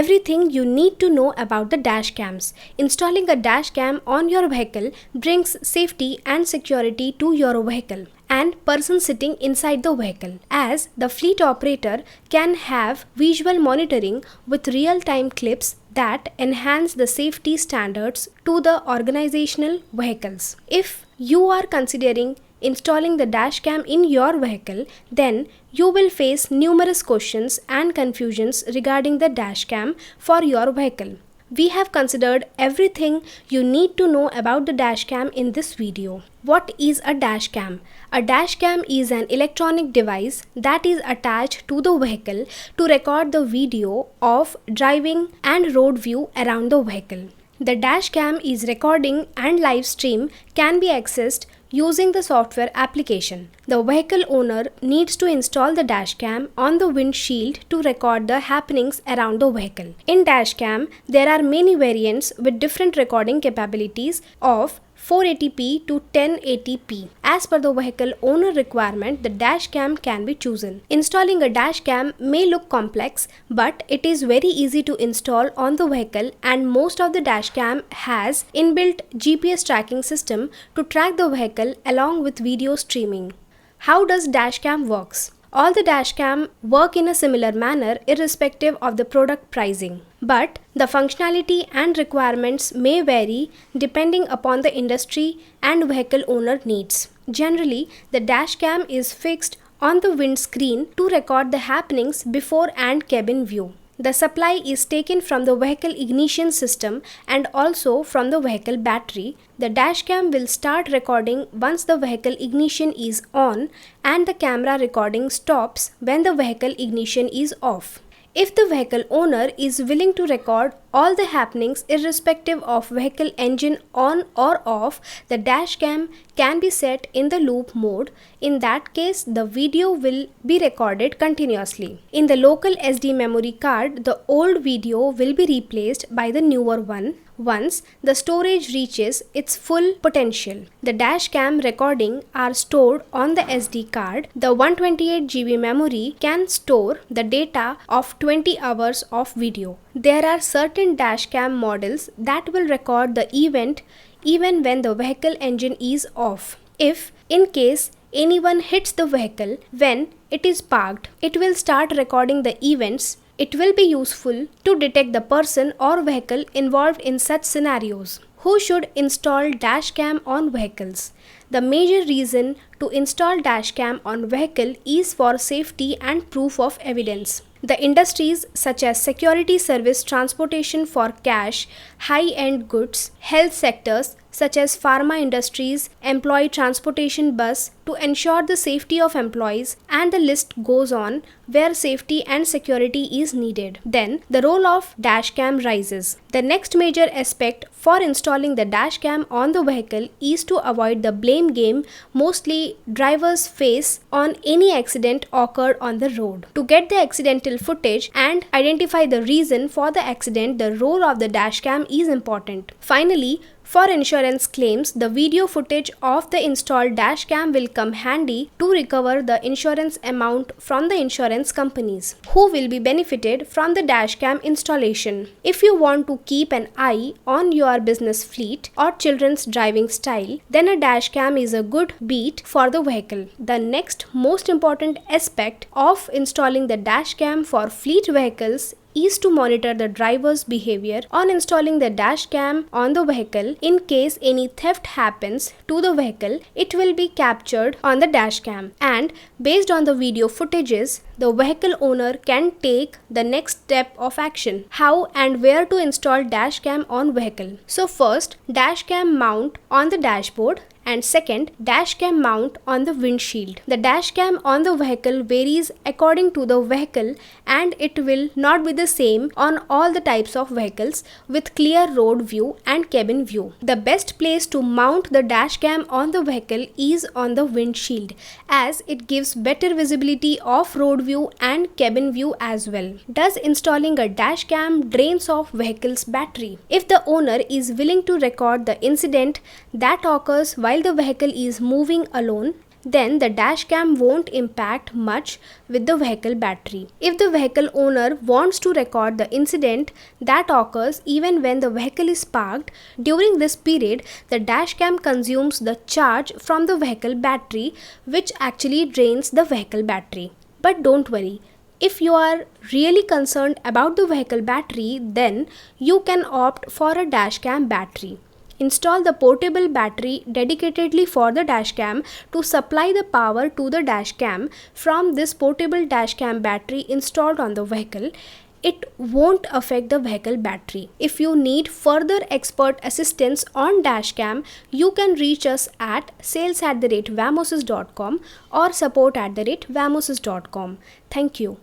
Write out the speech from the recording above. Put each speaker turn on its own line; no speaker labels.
Everything you need to know about the dash cams. Installing a dash cam on your vehicle brings safety and security to your vehicle and person sitting inside the vehicle, as the fleet operator can have visual monitoring with real-time clips that enhance the safety standards to the organizational vehicles. If you are considering installing the dash cam in your vehicle, then you will face numerous questions and confusions regarding the dash cam for your vehicle. We have considered everything you need to know about the dash cam in this video. What is a dash cam? A dash cam is an electronic device that is attached to the vehicle to record the video of driving and road view around the vehicle. The dash cam is recording and live stream can be accessed using the software application. The vehicle owner needs to install the dash cam on the windshield to record the happenings around the vehicle. In dash cam, there are many variants with different recording capabilities of 480p to 1080p. As per the vehicle owner requirement, the dash cam can be chosen. Installing a dash cam may look complex, but it is very easy to install on the vehicle, and most of the dash cam has inbuilt GPS tracking system to track the vehicle along with video streaming. How does dash cam works? All the dash cam work in a similar manner irrespective of the product pricing, but the functionality and requirements may vary depending upon the industry and vehicle owner needs. Generally, the dash cam is fixed on the windscreen to record the happenings before and cabin view. The supply is taken from the vehicle ignition system and also from the vehicle battery. The dash cam will start recording once the vehicle ignition is on, and the camera recording stops when the vehicle ignition is off. If the vehicle owner is willing to record all the happenings irrespective of vehicle engine on or off, the dash cam can be set in the loop mode. In that case, the video will be recorded continuously. In the local SD memory card, the old video will be replaced by the newer one once the storage reaches its full potential. The dash cam recording are stored on the SD card. The 128GB memory can store the data of 20 hours of video. There are certain dash cam models that will record the event even when the vehicle engine is off. If, in case, anyone hits the vehicle when it is parked, it will start recording the events. It will be useful to detect the person or vehicle involved in such scenarios. Who should install dash cam on vehicles? The major reason to install dash cam on vehicle is for safety and proof of evidence. The industries such as security service, transportation for cash, high-end goods, health sectors such as pharma industries, employee transportation bus to ensure the safety of employees, and the list goes on where safety and security is needed. Then the role of dash cam rises. The next major aspect for installing the dash cam on the vehicle is to avoid the blame game mostly drivers face on any accident occurred on the road. To get the accidental footage and identify the reason for the accident, the role of the dash cam is important. Finally, for insurance claims, the video footage of the installed dash cam will come handy to recover the insurance amount from the insurance companies. Who will be benefited from the dash cam installation? If you want to keep an eye on your business fleet or children's driving style, then a dash cam is a good bet for the vehicle. The next most important aspect of installing the dash cam for fleet vehicles is to monitor the driver's behavior. On installing the dash cam on the vehicle, in case any theft happens to the vehicle, it will be captured on the dash cam, and based on the video footages, the vehicle owner can take the next step of action. How and where to install dash cam on vehicle? So first, dash cam mount on the dashboard, and second, dash cam mount on the windshield. The dash cam on the vehicle varies according to the vehicle, and it will not be the same on all the types of vehicles with clear road view and cabin view. The best place to mount the dash cam on the vehicle is on the windshield, as it gives better visibility of road view and cabin view as well. Does installing a dash cam drains off vehicle's battery? If the owner is willing to record the incident that occurs while the vehicle is moving alone, then the dashcam won't impact much with the vehicle battery. If the vehicle owner wants to record the incident that occurs even when the vehicle is parked, during this period the dashcam consumes the charge from the vehicle battery, which actually drains the vehicle battery. But don't worry, if you are really concerned about the vehicle battery, then you can opt for a dashcam battery. Install the portable battery dedicatedly for the dashcam to supply the power to the dashcam from this portable dashcam battery installed on the vehicle. It won't affect the vehicle battery. If you need further expert assistance on dashcam, you can reach us at sales@vamosys.com or support@vamosys.com. Thank you.